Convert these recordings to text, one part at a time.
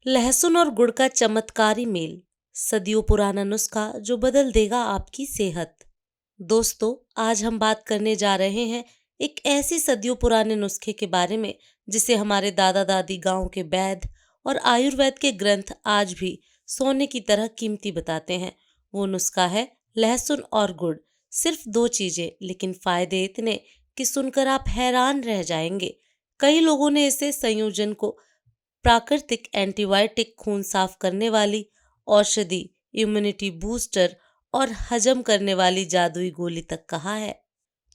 लहसुन और गुड़ का चमत्कारी मेल, सदियों पुराना नुस्खा जो बदल देगा आपकी सेहत। दोस्तों, आज हम बात करने जा रहे हैं एक ऐसी सदियों पुराने नुस्खे के बारे में जिसे हमारे दादा दादी, गांव के वैद्य और आयुर्वेद के ग्रंथ आज भी सोने की तरह कीमती बताते हैं। वो नुस्खा है लहसुन और गुड़। सिर्फ दो चीजें, लेकिन फायदे इतने कि सुनकर आप हैरान रह जाएंगे। कई लोगों ने इसे संयोजन को प्राकृतिक एंटीबायोटिक, खून साफ करने वाली औषधि, इम्यूनिटी बूस्टर और हजम करने वाली जादुई गोली तक कहा है।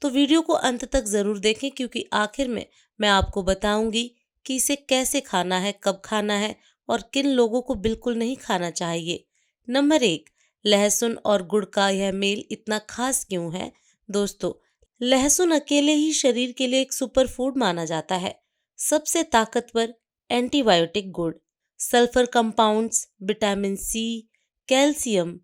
तो वीडियो को अंत तक जरूर देखें, क्योंकि आखिर में मैं आपको बताऊंगी कि इसे कैसे खाना है, कब खाना है और किन लोगों को बिल्कुल नहीं खाना चाहिए। नंबर 1, लहसुन और गुड़ का यह मेल इतना खास क्यों है? दोस्तों, लहसुन अकेले ही शरीर के लिए एक सुपर फूड माना जाता है। सबसे ताकतवर एंटीबायोटिक गुड़, sulphur compounds, vitamin C, calcium,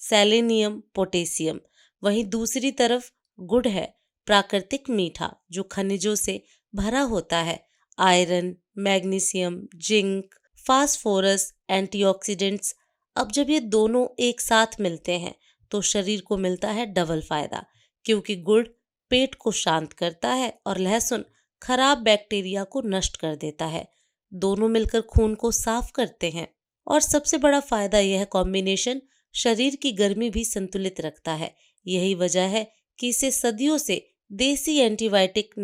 selenium, potassium. वहीं दूसरी तरफ गुड़ है प्राकृतिक मीठा जो खनिजों से भरा होता है। Iron, magnesium, zinc, phosphorus, antioxidants. अब जब ये दोनों एक साथ मिलते हैं तो शरीर को मिलता है डबल फायदा, क्योंकि गुड़ पेट को शांत करता है और लहसुन खराब बैक्टीरिया को नष्ट कर देता है। दोनों मिलकर खून को साफ करते हैं। और सबसे बड़ा फायदा यह कॉम्बिनेशन शरीर की गर्मी भी संतुलित रखता है। यही वजह है कि इसे सदियों से देसी antibiotic,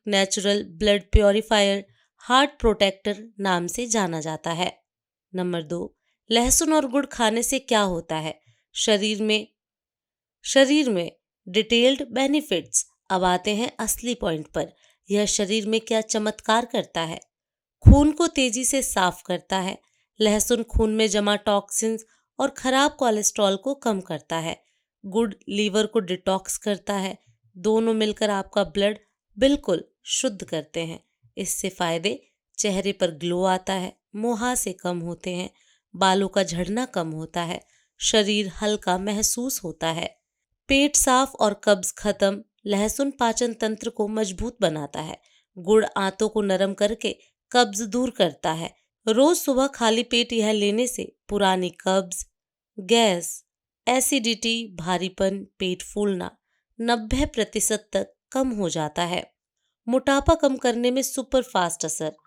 natural blood purifier, heart protector नाम से जाना जाता है। नंबर 2, लहसुन और गुड़ खाने से क्या होता है शरीर में डिटेल्ड बेनिफिट्स। अब आते हैं असली पॉइंट पर। यह शरीर में क्या चमत्कार करता है? खून को तेजी से साफ करता है। लहसुन खून में जमा टॉक्सिन्स और खराब कोलेस्ट्रॉल को कम करता है। गुड़ लीवर को डिटॉक्स करता है। दोनों मिलकर आपका ब्लड बिल्कुल शुद्ध करते हैं। इससे फायदे: चेहरे पर ग्लो आता है, मुहासे कम होते हैं, बालों का झड़ना कम होता है, शरीर हल्का महसूस होता है, पेट साफ और कब्ज खत्म। लहसुन पाचन तंत्र को मजबूत बनाता है। गुड़ आंतों को नरम करके कब्ज दूर करता है। रोज सुबह खाली पेट यह लेने से पुरानी कब्ज, गैस, एसिडिटी, भारीपन, पेट फूलना 90% तक कम हो जाता है। मोटापा कम करने में सुपर फास्ट असर।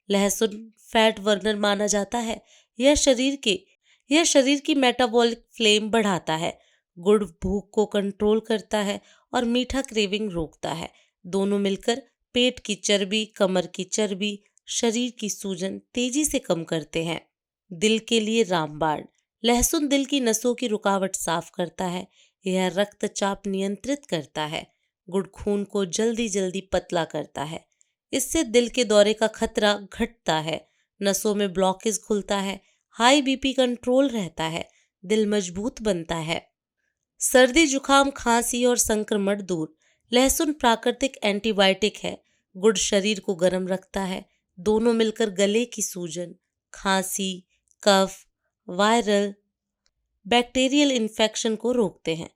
लहसुन फैट बर्नर माना जाता है। यह शरीर की मेटाबॉलिक फ्लेम बढ़ाता है। गुड़ भूख को कंट्रोल करता है और मीठा क्रेविंग रोकता है। दोनों मिलकर पेट की चर्बी, कमर की चर्बी, शरीर की सूजन तेजी से कम करते हैं। दिल के लिए रामबाण। लहसुन दिल की नसों की रुकावट साफ करता है। यह रक्तचाप नियंत्रित करता है। गुड़ खून को जल्दी जल्दी पतला करता है। इससे दिल के दौरे का खतरा घटता है। नसों में ब्लॉकेज खुलता है। हाई बीपी कंट्रोल रहता है। दिल मजबूत बनता है। सर्दी, जुकाम, खांसी और संक्रमण दूर। लहसुन प्राकृतिक एंटीबायोटिक है। गुड़ शरीर को गर्म रखता है। दोनों मिलकर गले की सूजन, खांसी, कफ, वायरल, बैक्टीरियल इन्फेक्शन को रोकते हैं।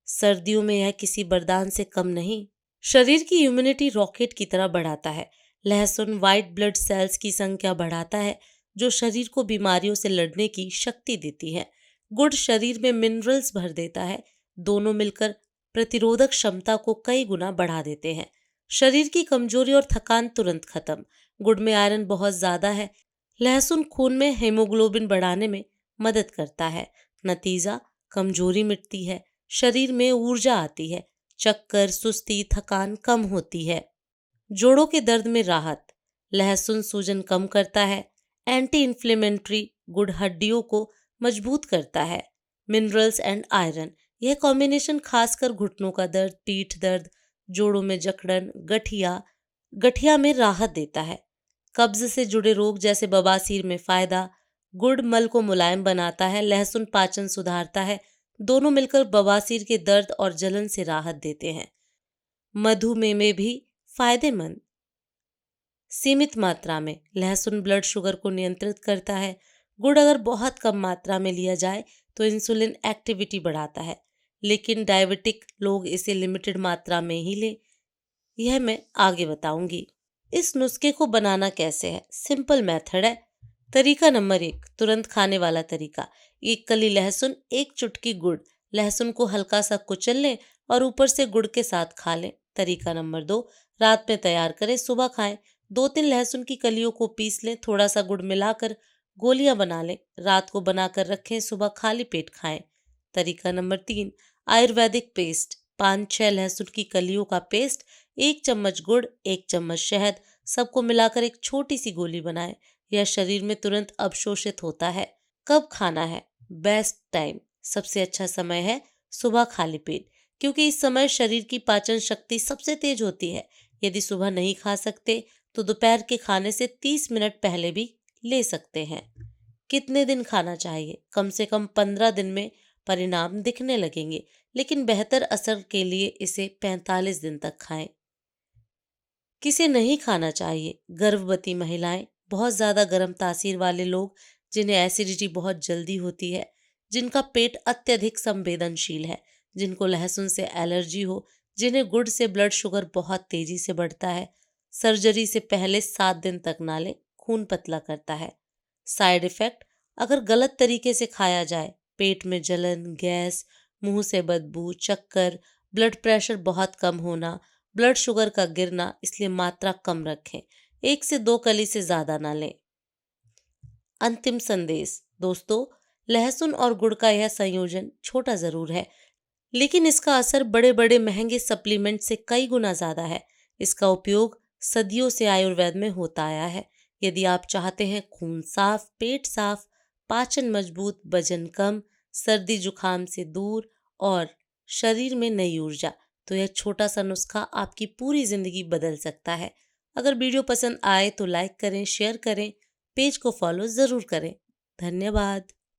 सर्दियों में यह किसी वरदान से कम नहीं, शरीर की इम्यूनिटी रॉकेट की तरह बढ़ाता है। लहसुन व्हाइट ब्लड सेल्स की संख्या बढ़ाता है, जो शरीर को बीमारियों से लड़ने की शक्ति देती है। गुड़ शरीर में मिनरल्स भर देता है। दोनों मिलकर प्रतिरोधक क्षमता को कई गुना बढ़ा देते हैं। शरीर की कमजोरी और थकान तुरंत खत्म। गुड़ में आयरन बहुत ज्यादा है। लहसुन खून में हेमोग्लोबिन बढ़ाने में मदद करता है। नतीजा: कमजोरी मिटती है, शरीर में ऊर्जा आती है, चक्कर, सुस्ती, थकान कम होती है। जोड़ों के दर्द में राहत। लहसुन सूजन कम करता है। Anti inflammatory. गुड़ हड्डियों को मजबूत करता है। Minerals and iron. यह कॉम्बिनेशन खासकर घुटनों का दर्द, पीठ दर्द, जोड़ों में जकड़न, गठिया में राहत देता है। कब्ज से जुड़े रोग जैसे बवासीर में फायदा। गुड़ मल को मुलायम बनाता है। लहसुन पाचन सुधारता है। दोनों मिलकर बवासीर के दर्द और जलन से राहत देते हैं। मधुमेह में भी फायदेमंद। सीमित मात्रा में। लहसुन ब्लड शुगर को नियंत्रित करता है। गुड़ अगर बहुत कम मात्रा में लिया जाए तो इंसुलिन एक्टिविटी बढ़ाता है, लेकिन डायबिटिक लोग इसे लिमिटेड मात्रा में ही लें। यह मैं आगे बताऊंगी। इस नुस्खे को बनाना कैसे है? सिंपल मेथड है। तरीका नंबर 1, तुरंत खाने वाला तरीका। 1 कली लहसुन, 1 चुटकी गुड़। लहसुन को हल्का सा कुचल लें और ऊपर से गुड़ के साथ खा लें। तरीका नंबर 2, रात में तैयार करें, सुबह खाएं। 2-3 लहसुन की कलियों को पीस लें, थोड़ा सा गुड़ मिलाकर गोलियां बना लें। रात को बनाकर रखें, सुबह खाली पेट खाएं। तरीका नंबर 3, आयुर्वेदिक पेस्ट। 5-6 लहसुन की कलियों का पेस्ट, 1 चम्मच गुड़, 1 चम्मच शहद, सबको मिलाकर एक छोटी सी गोली बनाएं। यह शरीर में तुरंत अवशोषित होता है। कब खाना है? बेस्ट टाइम, सबसे अच्छा समय है सुबह खाली पेट, क्योंकि इस समय शरीर की पाचन शक्ति सबसे तेज होती है। यदि सुबह नहीं खा सकते तो दोपहर के खाने से 30 मिनट पहले भी ले सकते हैं। कितने दिन खाना चाहिए? कम से कम 15 दिन में परिणाम दिखने लगेंगे, लेकिन बेहतर असर के लिए इसे 45 दिन तक खाएं। किसे नहीं खाना चाहिए? गर्भवती महिलाएं, बहुत ज़्यादा गर्म तासीर वाले लोग, जिन्हें एसिडिटी बहुत जल्दी होती है, जिनका पेट अत्यधिक संवेदनशील है, जिनको लहसुन से एलर्जी हो, जिन्हें गुड़ से ब्लड शुगर बहुत तेजी से बढ़ता है। सर्जरी से पहले 7 दिन तक ना लें, खून पतला करता है। साइड इफ़ेक्ट: अगर गलत तरीके से खाया जाए, पेट में जलन, गैस, मुंह से बदबू, चक्कर, ब्लड प्रेशर बहुत कम होना, ब्लड शुगर का गिरना, इसलिए मात्रा कम रखें। 1 से 2 कली से ज़्यादा ना लें। अंतिम संदेश दोस्तों, लहसुन और गुड़ का यह संयोजन छोटा ज़रूर है, लेकिन इसका असर बड़े बड़े महंगे सप्लीमेंट से कई गुना ज़्यादा है। इसका उपयोग सदियों से आयुर्वेद में होता आया है। यदि आप चाहते हैं खून साफ, पेट साफ, पाचन मजबूत, वजन कम, सर्दी जुकाम से दूर और शरीर में नई ऊर्जा, तो यह छोटा सा नुस्खा आपकी पूरी जिंदगी बदल सकता है। अगर वीडियो पसंद आए तो लाइक करें, शेयर करें, पेज को फॉलो ज़रूर करें। धन्यवाद।